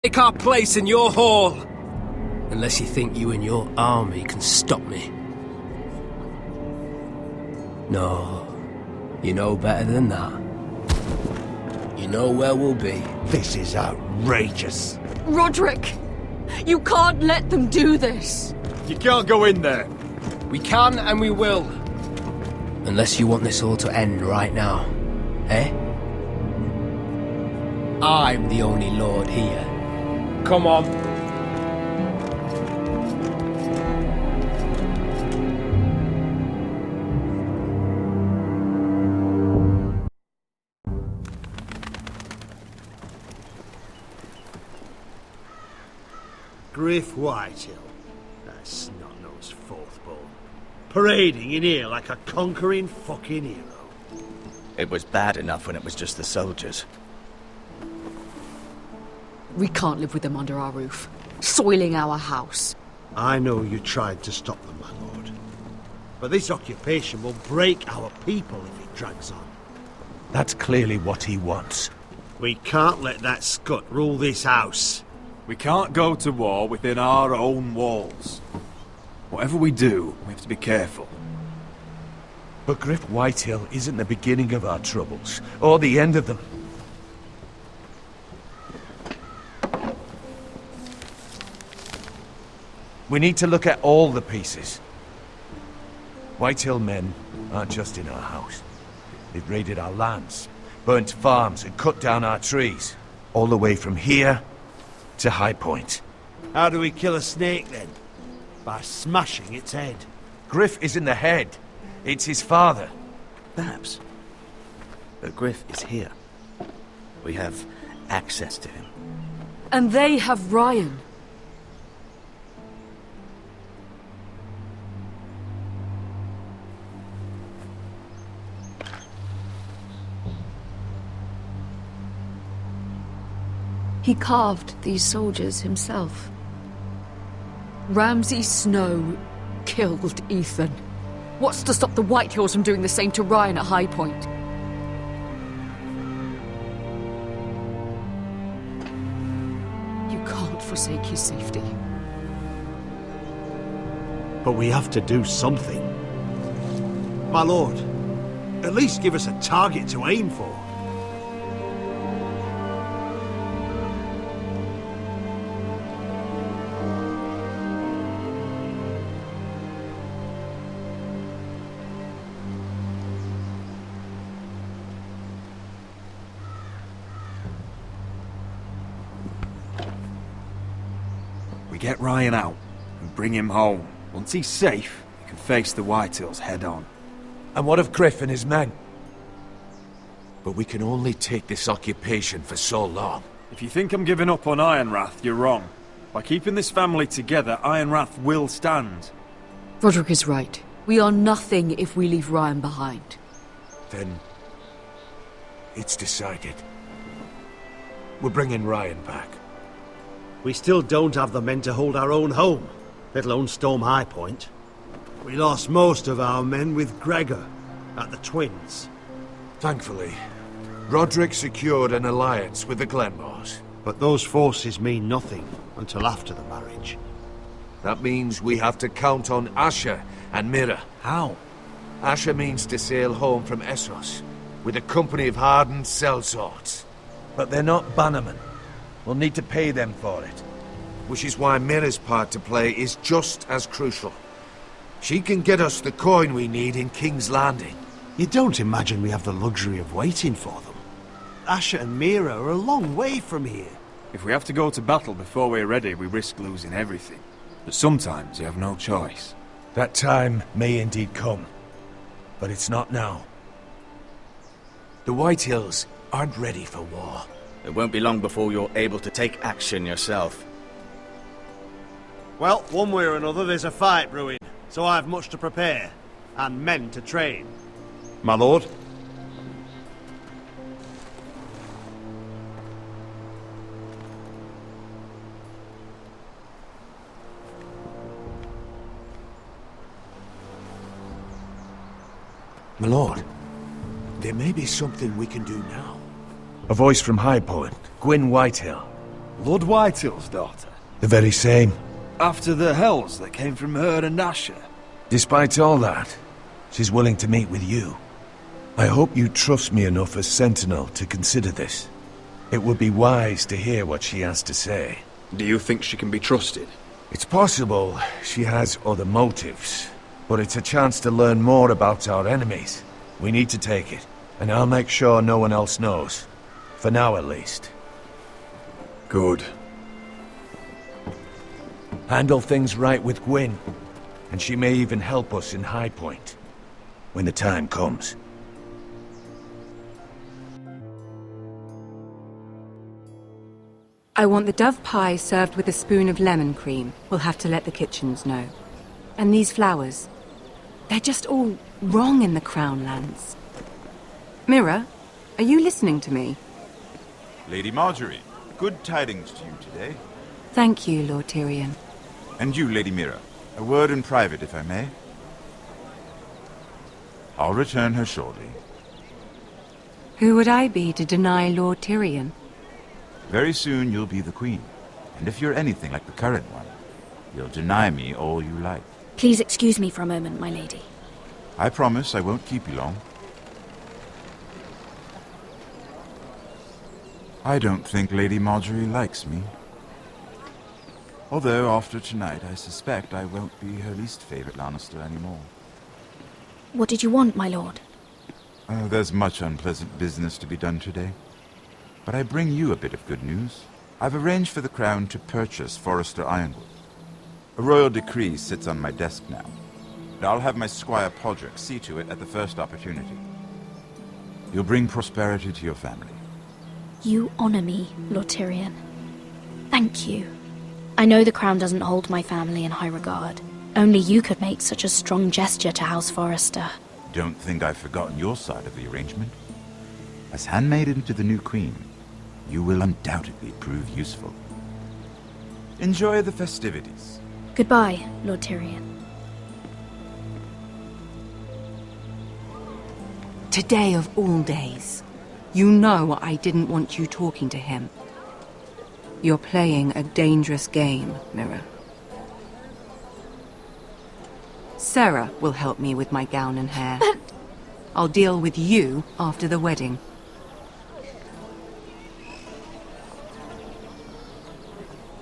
Take our place in your hall. Unless you think you and your army can stop me. No, you know better than that. You know where we'll be. This is outrageous. Roderick! You can't let them do this! You can't go in there. We can and we will. Unless you want this all to end right now. Eh? I'm the only lord here. Come on. Griff Whitehill. That snot-nosed fourth-born. Parading in here like a conquering fucking hero. It was bad enough when it was just the soldiers. We can't live with them under our roof, soiling our house. I know you tried to stop them, my lord. But this occupation will break our people if it drags on. That's clearly what he wants. We can't let that scut rule this house. We can't go to war within our own walls. Whatever we do, we have to be careful. But Griff Whitehill isn't the beginning of our troubles, or the end of them. We need to look at all the pieces. Whitehill men aren't just in our house. They've raided our lands, burnt farms and cut down our trees. All the way from here to High Point. How do we kill a snake then? By smashing its head. Griff isn't the head. It's his father. Perhaps. But Griff is here. We have access to him. And they have Ryan. He carved these soldiers himself. Ramsay Snow killed Ethan. What's to stop the Whitehills from doing the same to Ryan at High Point? You can't forsake his safety. But we have to do something. My lord, at least give us a target to aim for. We get Ryan out and bring him home. Once he's safe, he can face the Whitehills head on. And what of Griff and his men? But we can only take this occupation for so long. If you think I'm giving up on Ironrath, you're wrong. By keeping this family together, Ironrath will stand. Roderick is right. We are nothing if we leave Ryan behind. Then it's decided. We're bringing Ryan back. We still don't have the men to hold our own home, let alone storm High Point. We lost most of our men with Gregor at the Twins. Thankfully, Roderick secured an alliance with the Glenmores. But those forces mean nothing until after the marriage. That means we have to count on Asher and Mira. How? Asher means to sail home from Essos with a company of hardened sellswords. But they're not bannermen. We'll need to pay them for it. Which is why Mira's part to play is just as crucial. She can get us the coin we need in King's Landing. You don't imagine we have the luxury of waiting for them. Asher and Mira are a long way from here. If we have to go to battle before we're ready, we risk losing everything. But sometimes you have no choice. That time may indeed come. But it's not now. The Whitehills aren't ready for war. It won't be long before you're able to take action yourself. Well, one way or another there's a fight brewing, so I have much to prepare, and men to train. My lord? My lord, there may be something we can do now. A voice from High Point, Gwyn Whitehill. Lord Whitehill's daughter? The very same. After the hells that came from her and Asher? Despite all that, she's willing to meet with you. I hope you trust me enough as Sentinel to consider this. It would be wise to hear what she has to say. Do you think she can be trusted? It's possible she has other motives, but it's a chance to learn more about our enemies. We need to take it, and I'll make sure no one else knows. For now, at least. Good. Handle things right with Gwyn, and she may even help us in High Point, when the time comes. I want the dove pie served with a spoon of lemon cream. We'll have to let the kitchens know. And these flowers. They're just all wrong in the Crown lands. Mira, are you listening to me? Lady Marjorie, good tidings to you today. Thank you, Lord Tyrion. And you, Lady Mira. A word in private, if I may. I'll return her shortly. Who would I be to deny Lord Tyrion? Very soon you'll be the queen. And if you're anything like the current one, you'll deny me all you like. Please excuse me for a moment, my lady. I promise I won't keep you long. I don't think Lady Marjorie likes me. Although, after tonight, I suspect I won't be her least favorite Lannister anymore. What did you want, my lord? There's much unpleasant business to be done today. But I bring you a bit of good news. I've arranged for the Crown to purchase Forrester Ironwood. A royal decree sits on my desk now. And I'll have my squire Podrick see to it at the first opportunity. You'll bring prosperity to your family. You honor me, Lord Tyrion. Thank you. I know the Crown doesn't hold my family in high regard. Only you could make such a strong gesture to House Forrester. Don't think I've forgotten your side of the arrangement. As handmaiden to the new queen, you will undoubtedly prove useful. Enjoy the festivities. Goodbye, Lord Tyrion. Today of all days. You know I didn't want you talking to him. You're playing a dangerous game, Mira. Sarah will help me with my gown and hair. But... I'll deal with you after the wedding.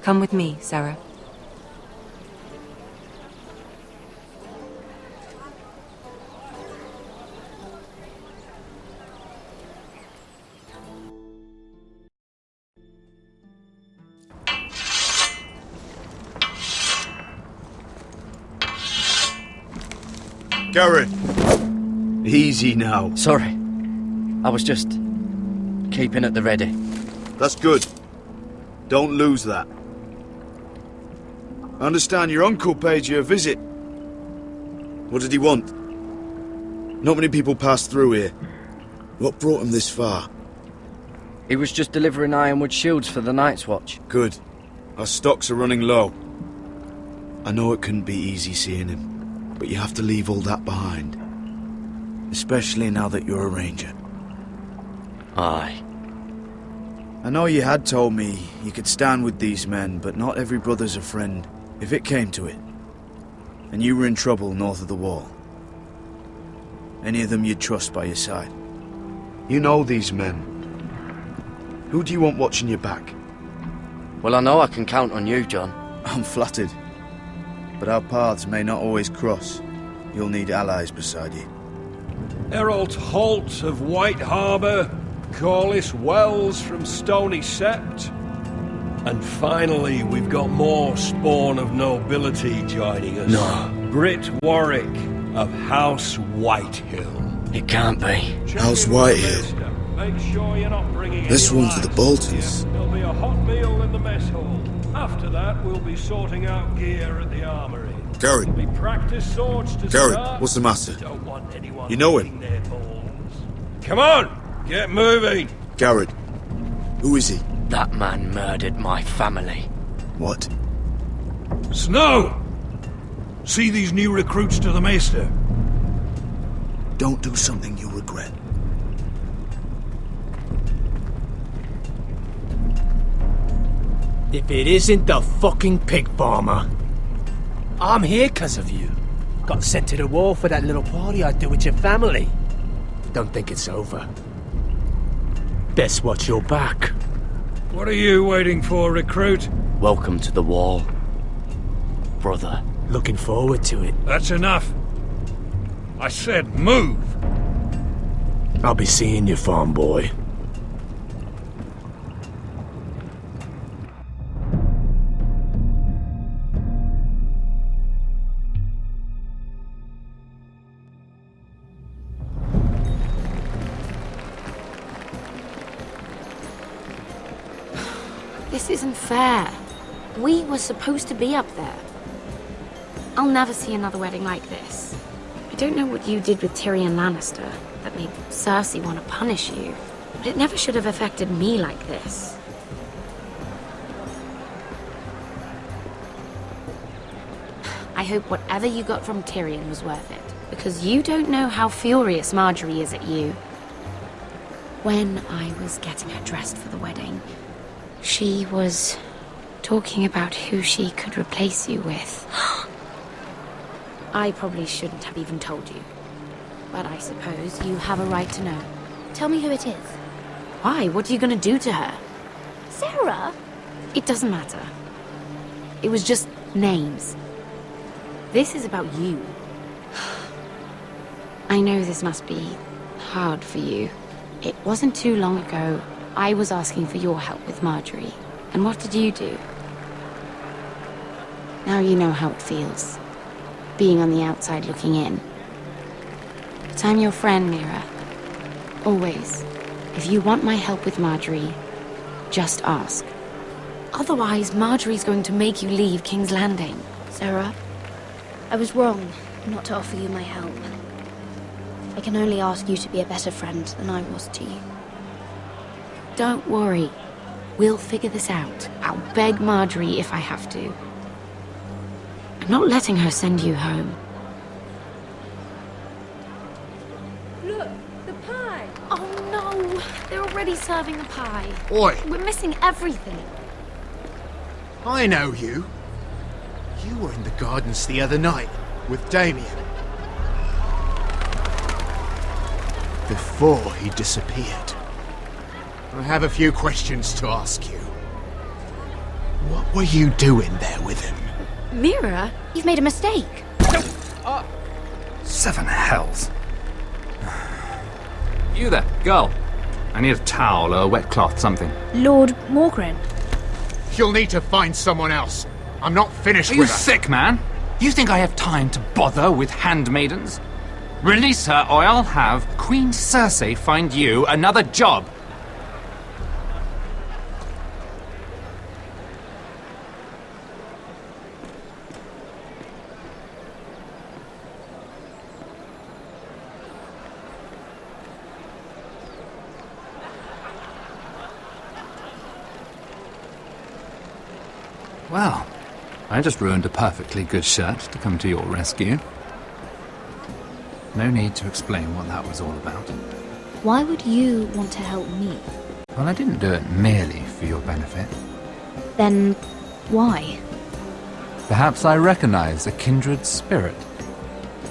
Come with me, Sarah. Garrett! Easy now. Sorry. I was just keeping at the ready. That's good. Don't lose that. I understand your uncle paid you a visit. What did he want? Not many people pass through here. What brought him this far? He was just delivering Ironwood shields for the Night's Watch. Good. Our stocks are running low. I know it couldn't be easy seeing him, but you have to leave all that behind. Especially now that you're a ranger. Aye. I know you had told me you could stand with these men, but not every brother's a friend, if it came to it. And you were in trouble north of the wall. Any of them you'd trust by your side. You know these men. Who do you want watching your back? Well, I know I can count on you, John. I'm flattered. But our paths may not always cross. You'll need allies beside you. Errol Holt of White Harbour, Corliss Wells from Stony Sept. And finally, we've got more spawn of nobility joining us. No. Britt Warwick of House Whitehill. It can't be. House Whitehill? Make sure you're not bringing This any one's for the Boltons. There'll be a hot meal in the mess hall. After that, we'll be sorting out gear at the armory. Garrett. There'll be practice swords to Garrett, start. what's the matter? Don't want anyone You know him? licking their balls. Come on, get moving. Garrett. Who is he? That man murdered my family. What? Snow! See these new recruits to the Maester? Don't do something you'll regret. If it isn't the fucking pig farmer. I'm here 'cause of you. Got sent to the war for that little party I did with your family. Don't think it's over. Best watch your back. What are you waiting for, recruit? Welcome to the wall, brother. Looking forward to it. That's enough. I said move. I'll be seeing you, farm boy. This isn't fair. We were supposed to be up there. I'll never see another wedding like this. I don't know what you did with Tyrion Lannister that made Cersei want to punish you, but it never should have affected me like this. I hope whatever you got from Tyrion was worth it, because you don't know how furious Marjorie is at you. When I was getting her dressed for the wedding, she was talking about who she could replace you with. I probably shouldn't have even told you, but I suppose you have a right to know. Tell me who it is. Why? What are you gonna do to her? Sarah? It doesn't matter. It was just names. This is about you. I know this must be hard for you. It wasn't too long ago I was asking for your help with Marjorie. And what did you do? Now you know how it feels, being on the outside looking in. But I'm your friend, Mira. Always. If you want my help with Marjorie, just ask. Otherwise, Marjorie's going to make you leave King's Landing. Sarah, I was wrong not to offer you my help. I can only ask you to be a better friend than I was to you. Don't worry. We'll figure this out. I'll beg Marjorie if I have to. I'm not letting her send you home. Look, the pie! Oh no! They're already serving the pie. Oi! We're missing everything. I know you. You were in the gardens the other night with Damien. Before he disappeared. I have a few questions to ask you. What were you doing there with him? Mira, you've made a mistake. Seven hells. You there, girl. I need a towel or a wet cloth, something. Lord Morgren. You'll need to find someone else. I'm not finished Are with you her. sick, man? You think I have time to bother with handmaidens? Release her, or I'll have Queen Cersei find you another job. Well, I just ruined a perfectly good shirt to come to your rescue. No need to explain what that was all about. Why would you want to help me? Well, I didn't do it merely for your benefit. Then why? Perhaps I recognize a kindred spirit.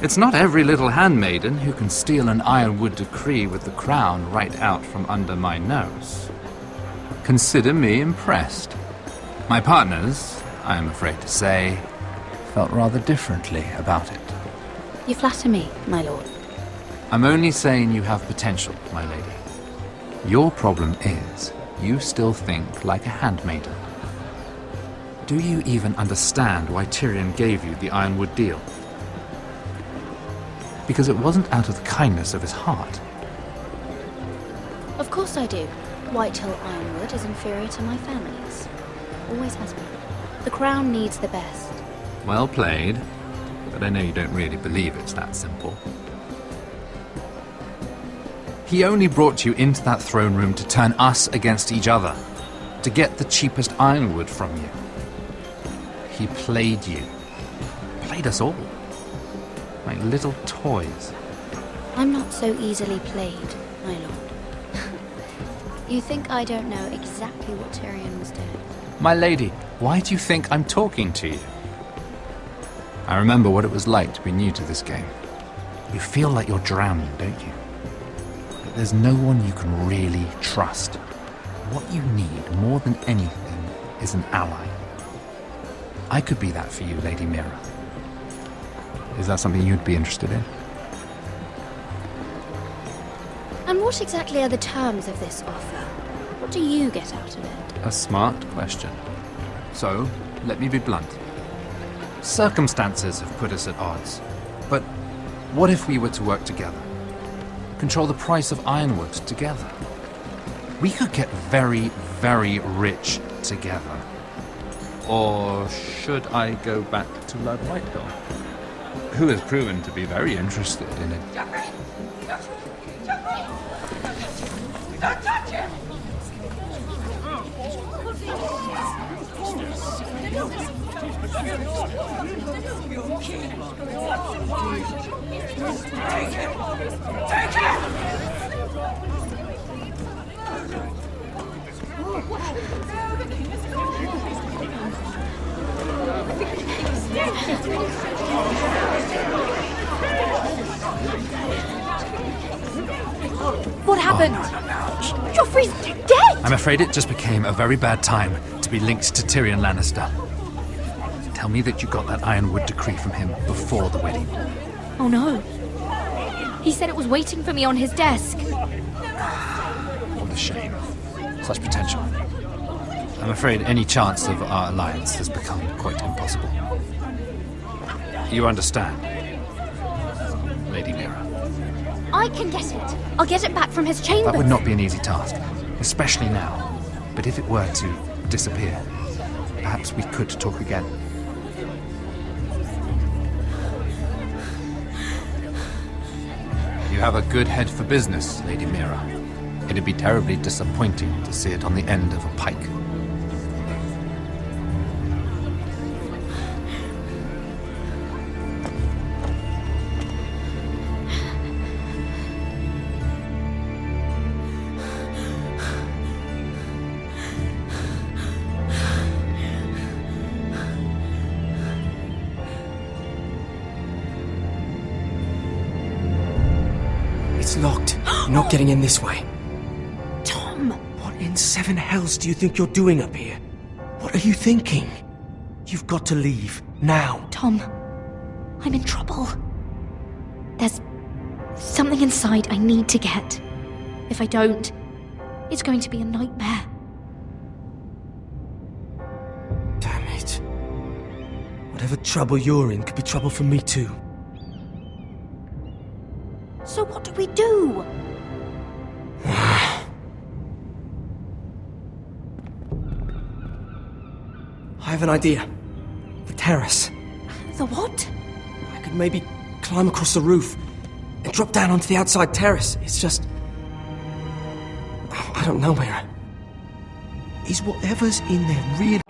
It's not every little handmaiden who can steal an ironwood decree with the crown right out from under my nose. Consider me impressed. My partners, I am afraid to say, felt rather differently about it. You flatter me, my lord. I'm only saying you have potential, my lady. Your problem is, you still think like a handmaiden. Do you even understand why Tyrion gave you the Ironwood deal? Because it wasn't out of the kindness of his heart. Of course I do. Whitehill Ironwood is inferior to my family's. Always has been. The crown needs the best. Well played, but I know you don't really believe it's that simple. He only brought you into that throne room to turn us against each other, to get the cheapest ironwood from you. He played you. Played us all. Like little toys. I'm not so easily played, my lord. You think I don't know exactly what Tyrion was doing? My lady, why do you think I'm talking to you? I remember what it was like to be new to this game. You feel like you're drowning, don't you? But there's no one you can really trust. What you need more than anything is an ally. I could be that for you, Lady Mira. Is that something you'd be interested in? And what exactly are the terms of this offer? What do you get out of it? A smart question. So, let me be blunt. Circumstances have put us at odds. But what if we were to work together? Control the price of ironwood together? We could get very, very rich together. Or should I go back to Lord Whitehill, who has proven to be very interested in it? Don't touch him! Take him! Take him! What happened? Joffrey's dead! I'm afraid it just became a very bad time to be linked to Tyrion Lannister. Tell me that you got that Ironwood decree from him before the wedding. Oh no. He said it was waiting for me on his desk. What a shame. Such potential. I'm afraid any chance of our alliance has become quite impossible. You understand, Lady Mira? I can get it. I'll get it back from his chambers. That would not be an easy task, especially now. But if it were to disappear, perhaps we could talk again. You have a good head for business, Lady Mira. It'd be terribly disappointing to see it on the end of a pike. It's locked. You're not getting in this way. Tom! What in seven hells do you think you're doing up here? What are you thinking? You've got to leave. Now. Tom, I'm in trouble. There's something inside I need to get. If I don't, it's going to be a nightmare. Damn it. Whatever trouble you're in could be trouble for me too. So what do we do? I have an idea. The terrace. The what? I could maybe climb across the roof and drop down onto the outside terrace. It's just... I don't know, Mira. Is whatever's in there really